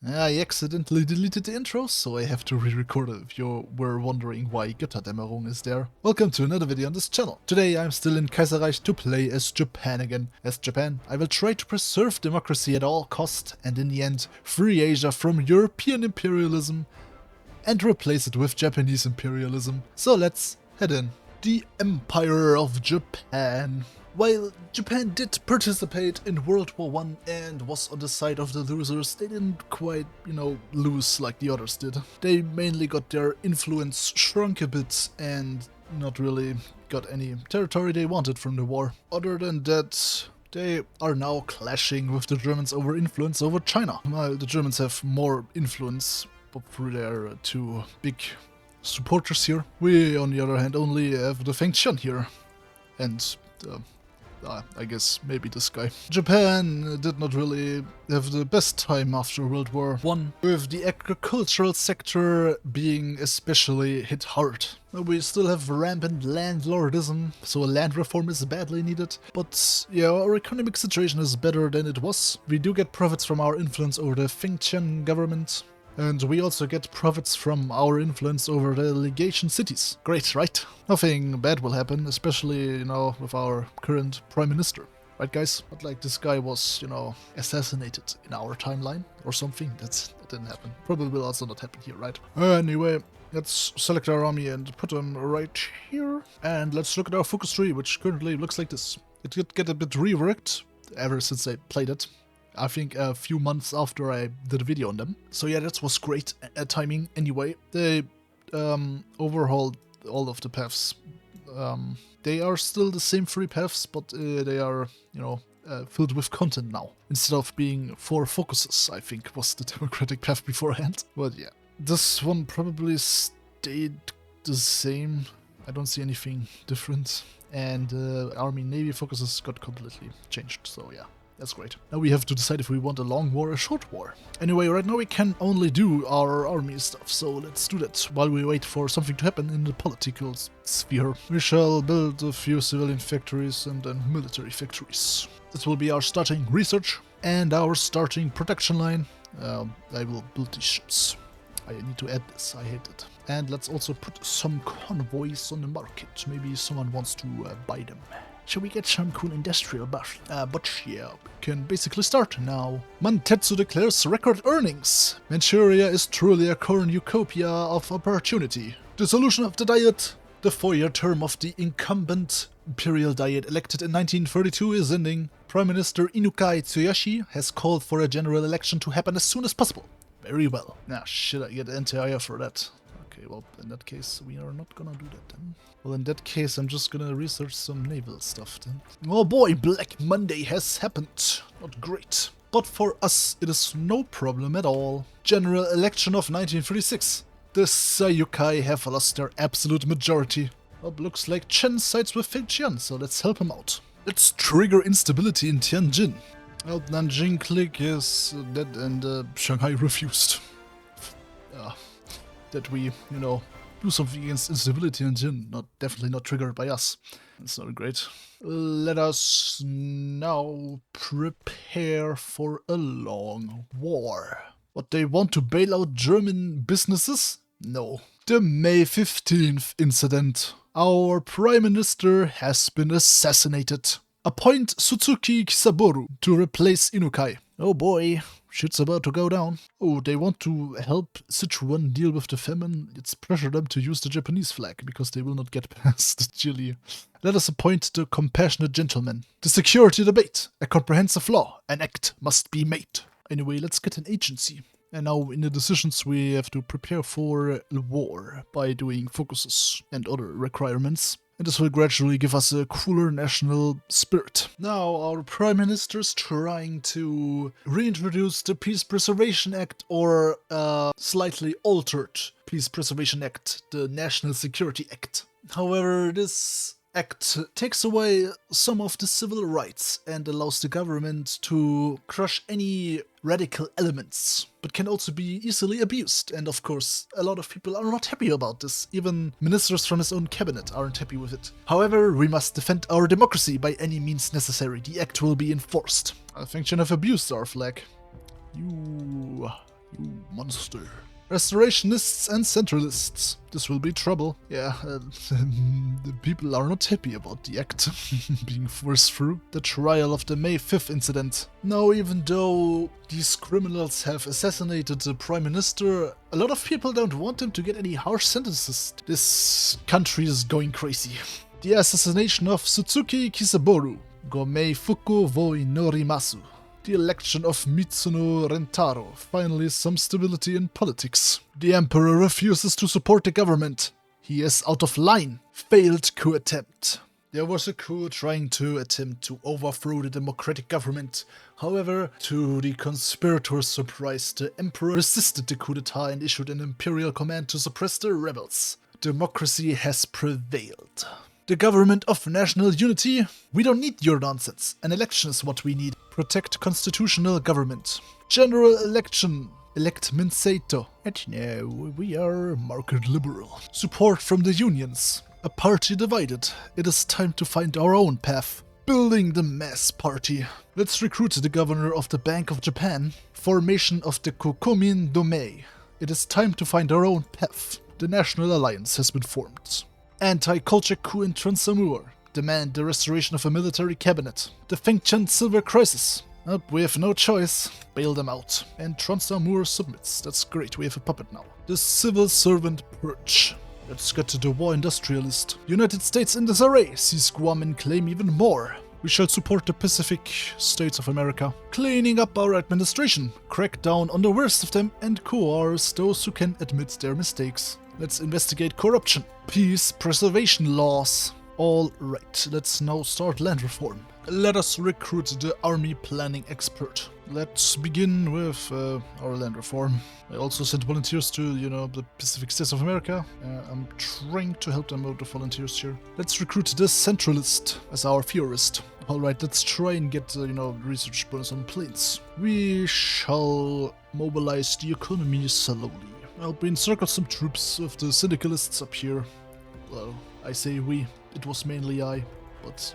I accidentally deleted the intro, so I have to re-record it if you were wondering why Götterdämmerung is there. Welcome to another video on this channel. Today I'm still in Kaiserreich to play as Japan again. As Japan, I will try to preserve democracy at all cost and in the end free Asia from European imperialism and replace it with Japanese imperialism. So let's head in. The Empire of Japan. While Japan did participate in World War I and was on the side of the losers, they didn't quite, lose like the others did. They mainly got their influence shrunk a bit and not really got any territory they wanted from the war. Other than that, they are now clashing with the Germans over influence over China. While the Germans have more influence through their two big supporters here, we on the other hand only have the Feng Qian here. And I guess maybe this guy. Japan did not really have the best time after World War I, with the agricultural sector being especially hit hard. We still have rampant landlordism, so a land reform is badly needed, but yeah, our economic situation is better than it was. We do get profits from our influence over the Feng Qian government, and we also get profits from our influence over the legation cities. Great, right? Nothing bad will happen, especially, with our current prime minister. Right, guys? But like this guy was, assassinated in our timeline or something. That didn't happen. Probably will also not happen here, right? Anyway, let's select our army and put them right here. And let's look at our focus tree, which currently looks like this. It did get a bit reworked ever since I played it. I think a few months after I did a video on them. So yeah, that was great timing anyway. They overhauled all of the paths. They are still the same 3 paths, but they are, filled with content now. Instead of being 4 focuses, I think was the democratic path beforehand. But yeah, this one probably stayed the same. I don't see anything different. And Army Navy focuses got completely changed, so yeah. That's great. Now we have to decide if we want a long war or a short war. Anyway, right now we can only do our army stuff, so let's do that while we wait for something to happen in the political sphere. We shall build a few civilian factories and then military factories. This will be our starting research and our starting production line. I will build these ships. I need to add this, I hate it. And let's also put some convoys on the market. Maybe someone wants to buy them. Shall we get some cool industrial buff? But yeah, we can basically start now. Mantetsu declares record earnings. Manchuria is truly a cornucopia of opportunity. Dissolution of the Diet. The 4-year term of the incumbent Imperial Diet elected in 1932 is ending. Prime Minister Inukai Tsuyoshi has called for a general election to happen as soon as possible. Very well. Now, should I get anti-IR for that? Okay, well, in that case, we are not gonna do that then. Well, in that case, I'm just gonna research some naval stuff then. Oh boy, Black Monday has happened. Not great. But for us, it is no problem at all. General election of 1936. The Sayukai have lost their absolute majority. Well, looks like Chen sides with Feng Qian, so let's help him out. Let's trigger instability in Tianjin. Well, Nanjing clique is dead and Shanghai refused. That we, do something against instability in Jin, definitely not triggered by us. That's not great. Let us now prepare for a long war. What, they want to bail out German businesses? No. The May 15th incident. Our Prime Minister has been assassinated. Appoint Suzuki Kisaboru to replace Inukai. Oh boy. Shit's about to go down. Oh, they want to help Sichuan deal with the famine. Let's pressure them to use the Japanese flag, because they will not get past Chile. Let us appoint the compassionate gentleman. The security debate. A comprehensive law. An act must be made. Anyway, let's get an agency. And now in the decisions we have to prepare for war by doing focuses and other requirements. And this will gradually give us a cooler national spirit. Now our Prime Minister is trying to reintroduce the Peace Preservation Act, or slightly altered Peace Preservation Act, the National Security Act. However, this act takes away some of the civil rights and allows the government to crush any radical elements, but can also be easily abused. And of course, a lot of people are not happy about this. Even ministers from his own cabinet aren't happy with it. However, we must defend our democracy by any means necessary. The act will be enforced. I think you have abused our flag. You monster. Restorationists and centralists. This will be trouble. Yeah, the people are not happy about the act being forced through. The trial of the May 5th incident. Now, even though these criminals have assassinated the Prime Minister, a lot of people don't want them to get any harsh sentences. This country is going crazy. The assassination of Sutsuki Kisaboru. Gomei Fuku Voi Norimasu. The election of Mitsuno Rentaro. Finally, some stability in politics. The emperor refuses to support the government. He is out of line. Failed coup attempt. There was a coup trying to attempt to overthrow the democratic government. However, to the conspirators' surprise, the emperor resisted the coup d'etat and issued an imperial command to suppress the rebels. Democracy has prevailed. The government of national unity? We don't need your nonsense. An election is what we need. Protect constitutional government. General election. Elect Minseito. And now we are market liberal. Support from the unions. A party divided. It is time to find our own path. Building the mass party. Let's recruit the governor of the Bank of Japan. Formation of the Kokumin Domei. It is time to find our own path. The National Alliance has been formed. Anti-culture coup in Transamur. Demand the restoration of a military cabinet. The Fengchen Silver Crisis. Oh, we have no choice. Bail them out. And Transamur submits. That's great, we have a puppet now. The Civil Servant Purge. Let's get to the war industrialist. United States in disarray. Seize Guam and claim even more. We shall support the Pacific States of America. Cleaning up our administration. Crack down on the worst of them and coerce those who can admit their mistakes. Let's investigate corruption. Peace preservation laws. Alright, let's now start land reform. Let us recruit the army planning expert. Let's begin with our land reform. I also sent volunteers to, the Pacific States of America. I'm trying to help them out, the volunteers here. Let's recruit the centralist as our theorist. Alright, let's try and get, research bonus on planes. We shall mobilize the economy slowly. I'll encircle some troops of the syndicalists up here. Well, I say we, it was mainly I, but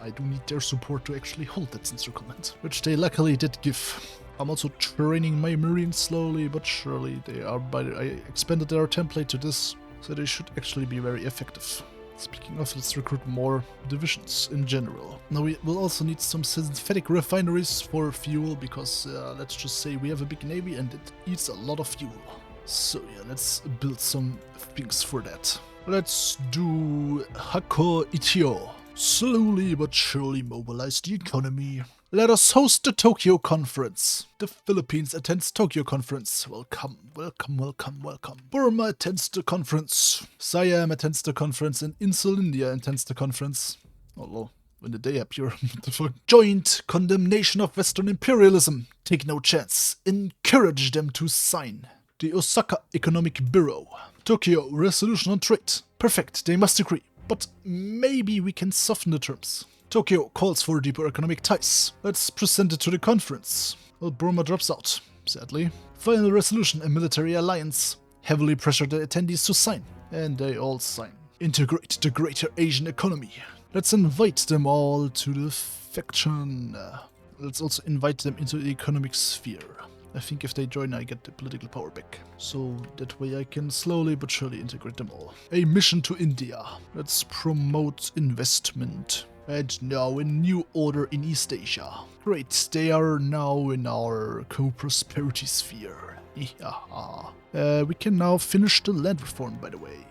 I do need their support to actually hold that encirclement, which they luckily did give. I'm also training my marines slowly but surely. I expanded their template to this, so they should actually be very effective. Speaking of, let's recruit more divisions in general. Now we will also need some synthetic refineries for fuel, because let's just say we have a big navy and it eats a lot of fuel. So yeah, let's build some things for that. Let's do Hako Ichio. Slowly but surely mobilize the economy. Let us host the Tokyo Conference. The Philippines attends Tokyo Conference. Welcome, welcome, welcome, welcome. Burma attends the conference. Siam attends the conference and Insul India attends the conference. Although, when did they appear? What the fuck? Joint condemnation of Western imperialism. Take no chance. Encourage them to sign. The Osaka Economic Bureau. Tokyo, resolution on trade. Perfect, they must agree. But maybe we can soften the terms. Tokyo calls for deeper economic ties. Let's present it to the conference. Well, Burma drops out, sadly. Final resolution, a military alliance. Heavily pressure the attendees to sign. And they all sign. Integrate the greater Asian economy. Let's invite them all to the faction. Let's also invite them into the economic sphere. I think if they join, I get the political power back. So that way I can slowly but surely integrate them all. A mission to India. Let's promote investment. And now a new order in East Asia. Great, they are now in our co-prosperity sphere. We can now finish the land reform, by the way.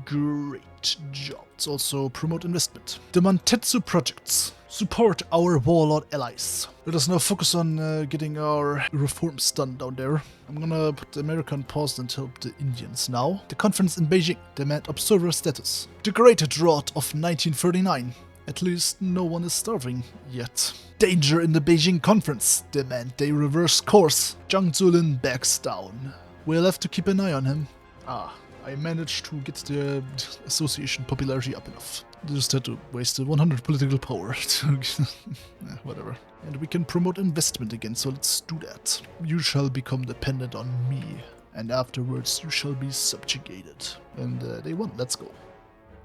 Great job. Let's also promote investment. The Mantetsu projects. Support our warlord allies. Let us now focus on getting our reforms done down there. I'm gonna put America on pause and help the Indians now. The conference in Beijing. Demand observer status. The Great Drought of 1939. At least no one is starving yet. Danger in the Beijing conference. Demand they reverse course. Zhang Zulin backs down. We'll have to keep an eye on him. I managed to get the association popularity up enough. Just had to waste the 100 political power to whatever. And we can promote investment again, so let's do that. You shall become dependent on me, and afterwards you shall be subjugated. And they won, let's go.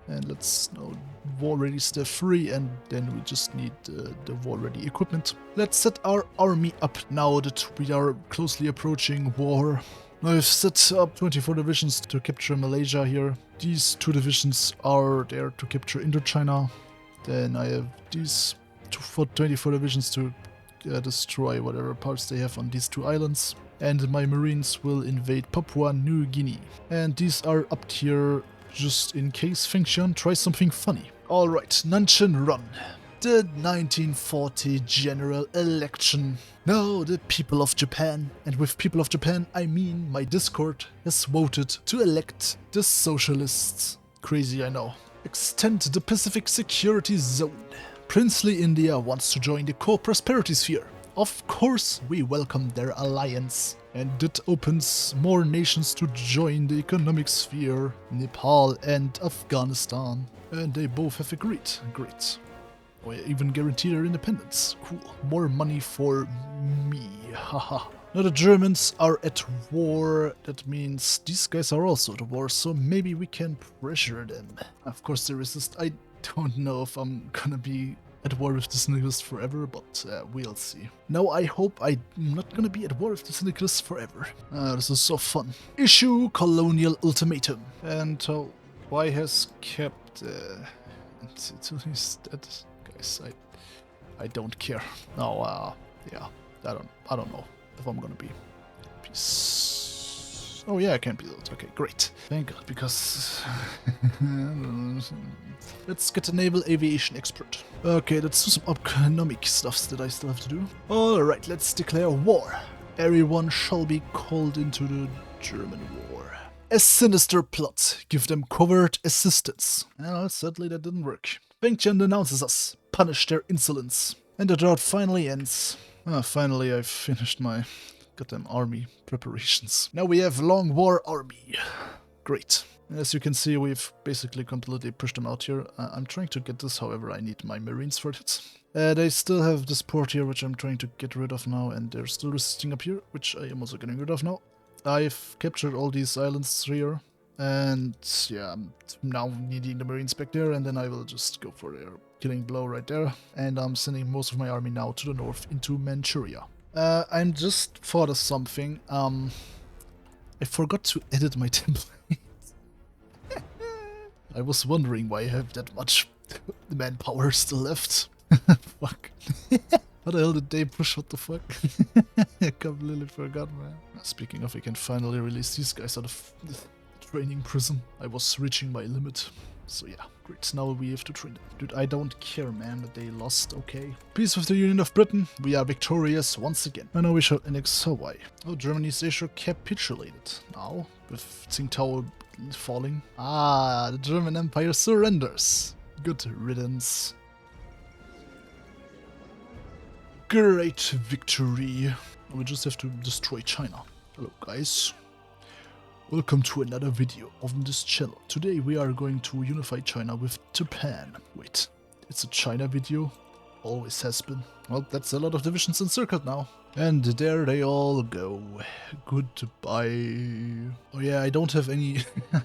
And let's now war ready step 3, and then we just need the war ready equipment. Let's set our army up now that we are closely approaching war. I've set up 24 divisions to capture Malaysia here. These 2 divisions are there to capture Indochina. Then I have these 24 divisions to destroy whatever parts they have on these 2 islands. And my marines will invade Papua New Guinea. And these are up here just in case Fengxian tries something funny. Alright, Nanshan Run. The 1940 general election. Now the people of Japan, and with people of Japan I mean my Discord, has voted to elect the socialists. Crazy, I know. Extend the Pacific Security Zone. Princely India wants to join the co-prosperity sphere. Of course we welcome their alliance. And that opens more nations to join the economic sphere. Nepal and Afghanistan. And they both have agreed. Great. Or even guarantee their independence. Cool. More money for me. Haha. Now the Germans are at war. That means these guys are also at war, so maybe we can pressure them. Of course they resist. I don't know if I'm gonna be at war with the syndicalists forever, but we'll see. Now I hope I'm not gonna be at war with the syndicalists forever. This is so fun. Issue colonial ultimatum. And why has kept he's dead. Guys, I don't care. No, yeah, I don't know if I'm gonna be peace. Oh yeah, I can be that. Okay, great. Thank God, because let's get a naval aviation expert. Okay, let's do some economic stuffs that I still have to do. Alright, let's declare war. Everyone shall be called into the German war. A sinister plot. Give them covert assistance. Well, sadly that didn't work. Fengtian denounces us. Punish their insolence. And the drought finally ends. Finally I've finished my goddamn army preparations. Now we have Long War Army. Great. As you can see, we've basically completely pushed them out here. I'm trying to get this, however I need my marines for it. They still have this port here, which I'm trying to get rid of now, and they're still resisting up here, which I am also getting rid of now. I've captured all these islands here, and yeah, I'm now needing the marines back there, and then I will just go for their killing blow right there. And I'm sending most of my army now to the north into Manchuria. I'm just thought of something. I forgot to edit my template. I was wondering why I have that much manpower still left. Fuck. How the hell did they push? What the fuck? I completely forgot, man. Speaking of, I can finally release these guys out of the training prison. I was reaching my limit. So yeah, great. Now we have to train them. Dude, I don't care, man, that they lost, okay? Peace with the Union of Britain. We are victorious once again. And now we shall annex Hawaii. Oh, Germany's Asia capitulated. Now, with Tsingtao falling. Ah, the German Empire surrenders. Good riddance. Great victory. We just have to destroy China. Hello, guys. Welcome to another video on this channel. Today we are going to unify China with Japan. Wait, it's a China video? Always has been. Well, that's a lot of divisions encircled now. And there they all go. Goodbye. Oh yeah, I don't have any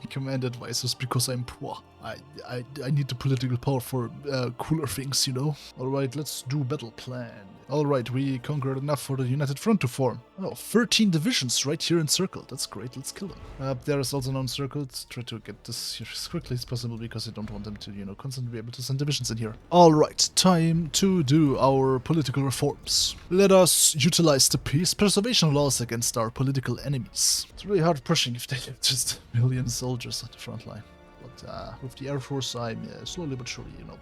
command advisors because I'm poor. I need the political power for cooler things, you know? Alright, let's do battle plan. Alright, we conquered enough for the United Front to form. Oh, 13 divisions right here encircled. That's great, let's kill them. There is also non-encircled. Try to get this here as quickly as possible because I don't want them to, you know, constantly be able to send divisions in here. Alright, time to do our political reforms. Let us utilize the peace preservation laws against our political enemies. It's really hard pushing if they have just a million soldiers on the front line. But with the Air Force, I'm slowly but surely, you know,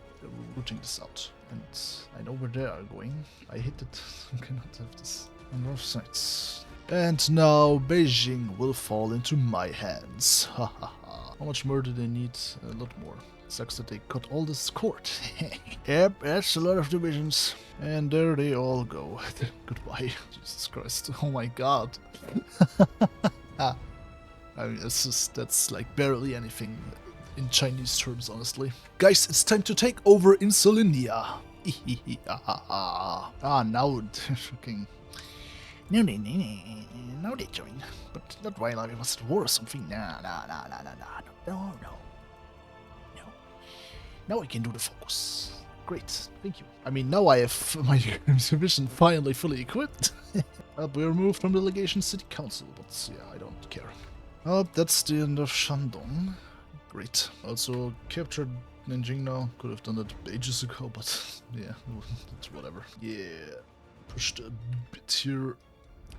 rooting this out. And I know where they are going. I hate it. I cannot have this on both sides. And now Beijing will fall into my hands. Ha ha ha. How much more do they need? A lot more. Sucks that they cut all this court. Yep, that's a lot of divisions. And there they all go. Goodbye. Jesus Christ. Oh my god. I mean, that's like barely anything in Chinese terms, honestly. Guys, it's time to take over Insulinia. Now they're fucking... No, they join. But not while I was at war or something. No. Now I can do the focus. Great, thank you. I mean, now I have my division finally fully equipped. I'll be removed from the Legation City Council, but yeah, I don't care. Oh, that's the end of Shandong. Great. Also captured Nanjing now. Could have done that ages ago, but yeah, it's whatever. Yeah, pushed a bit here,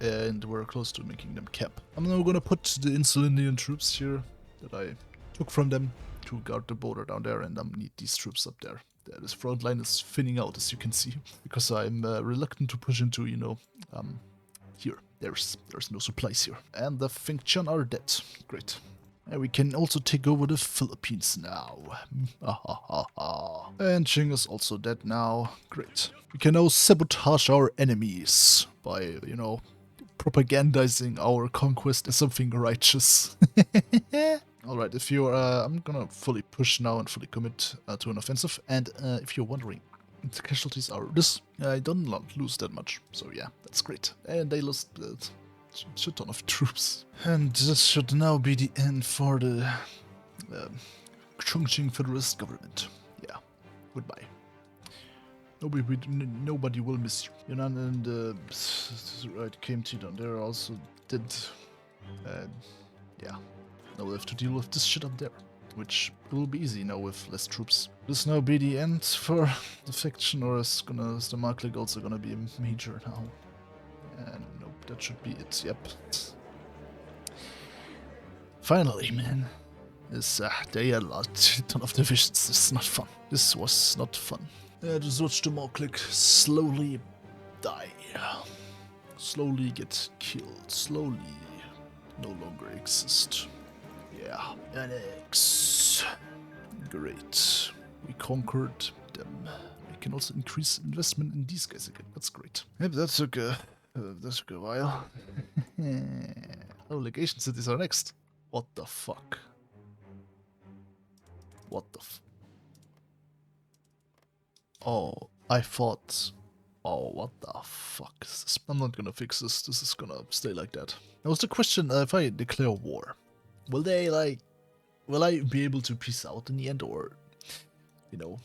and we're close to making them cap. I'm now gonna put the Insulindian troops here that I took from them to guard the border down there, and I need these troops up there. This front line is thinning out, as you can see, because I'm reluctant to push into, you know, here. There's no supplies here. And the Fengtian are dead. Great. And we can also take over the Philippines now. And Qing is also dead now. Great. We can now sabotage our enemies by, you know, propagandizing our conquest as something righteous. Alright, if you're, I'm gonna fully push now and fully commit to an offensive. And if you're wondering, the casualties are this. I don't lose that much, so yeah, that's great. And they lost a shit ton of troops. And this should now be the end for the Chongqing Federalist government. Yeah, goodbye. Nobody will miss you. Yunnan and right, KMT down there also did. Yeah, now we'll have to deal with this shit up there, which will be easy now with less troops. This now be the end for the faction, or is the Mark League also gonna be a major now? And nope, that should be it. Yep. Finally, man. This they had a ton of divisions. This is not fun. This was not fun. Just watch them all click slowly die. Slowly get killed. Slowly no longer exist. Yeah. Annex. Great. We conquered them. We can also increase investment in these guys again. That's great. Yep, that took a while. Oh, legation cities are next. What the fuck? What the f... Oh, I thought... Oh, what the fuck is this? I'm not gonna fix this. This is gonna stay like that. Now, was the question, if I declare war, will they, like... Will I be able to peace out in the end, or... You know...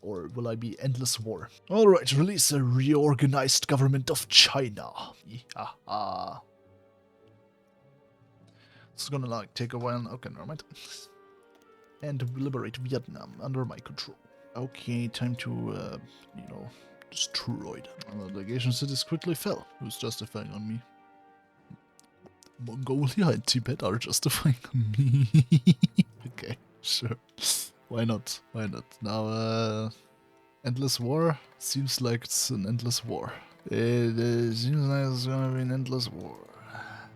Or will I be endless war? Alright, release a reorganized government of China. Yeah. This is gonna, like, take a while. Okay, never mind. And liberate Vietnam under my control. Okay, time to, you know, destroy them. The legation cities quickly fell. Who's justifying on me? Mongolia and Tibet are justifying on me. Okay, sure. Why not? Why not? Now, endless war? Seems like it's an endless war. It seems like it's gonna be an endless war.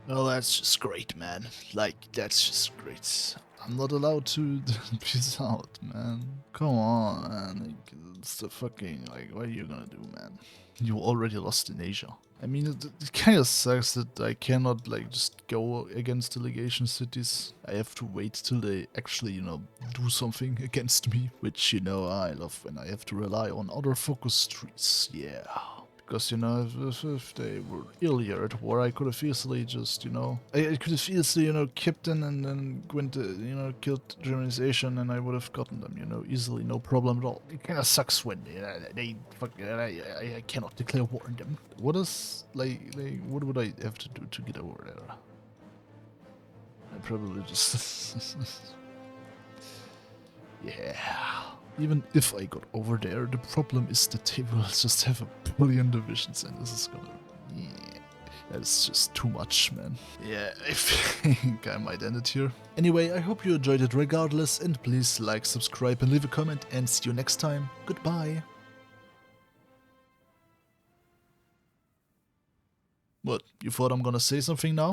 Well, that's just great, man. Like, that's just great. I'm not allowed to peace out, man. Come on, man. Like, it's the fucking, like, what are you gonna do, man? You already lost in Asia. I mean, it kind of sucks that I cannot, like, just go against the legation cities. I have to wait till they actually, you know, do something against me. Which, you know, I love when I have to rely on other focus trees. Yeah. Because, you know, if they were earlier at war, I could have easily just, you know... I could have easily, you know, kept in and then went to, you know, killed Germanization, and I would have gotten them, you know, easily, no problem at all. It kind of sucks when they fucking... I cannot declare war on them. What is, like, what would I have to do to get over there? I probably just... Yeah... Even if I got over there, the problem is that they will just have a billion divisions, and this is gonna... Yeah, that's just too much, man. Yeah, I think I might end it here. Anyway, I hope you enjoyed it regardless, and please like, subscribe, and leave a comment, and see you next time. Goodbye. What, you thought I'm gonna say something now?